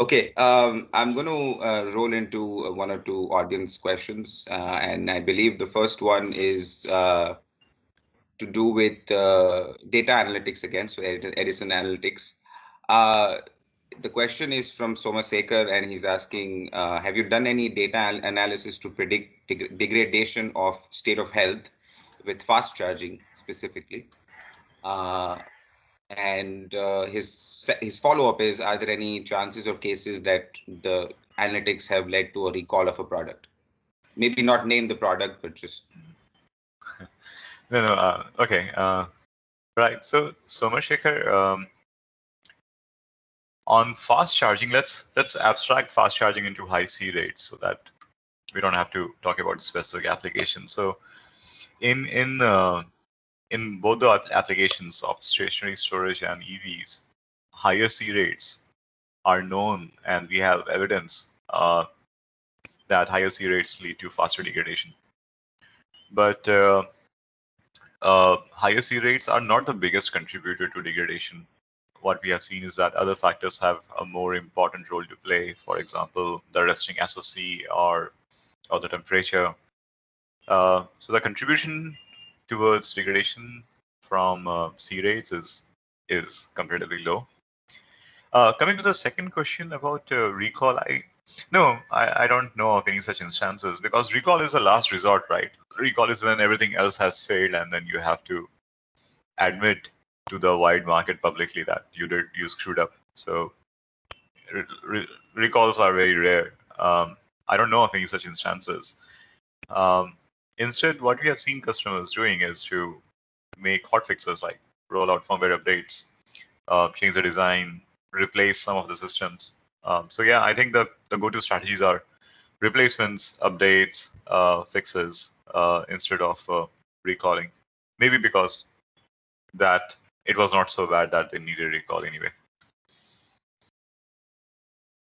Okay, I'm going to roll into one or two audience questions, and I believe the first one is to do with data analytics again, so Edison Analytics. Uh, the question is from Somasekar, and he's asking, have you done any data analysis to predict degradation of state of health with fast charging specifically? Uh, and his follow-up is, are there any chances or cases that the analytics have led to a recall of a product? Maybe not name the product, but just No, no. Okay. Right. So, Somashekar, on fast charging, let's abstract fast charging into high C rates so that we don't have to talk about specific applications. So, in in uh, in both the applications of stationary storage and EVs, higher C rates are known, and we have evidence that higher C rates lead to faster degradation. But higher C rates are not the biggest contributor to degradation. What we have seen is that other factors have a more important role to play. For example, the resting SOC or the temperature. So the contribution towards degradation from C rates is comparatively low. Coming to the second question about recall, I don't know of any such instances because recall is a last resort, right? Recall is when everything else has failed and then you have to admit to the wide market publicly that you screwed up. So recalls are very rare. I don't know of any such instances. Um, Instead, what we have seen customers doing is to make hot fixes like roll out firmware updates, change the design, replace some of the systems. So yeah, I think the go-to strategies are replacements, updates, fixes instead of recalling. Maybe because that it was not so bad that they needed recall anyway.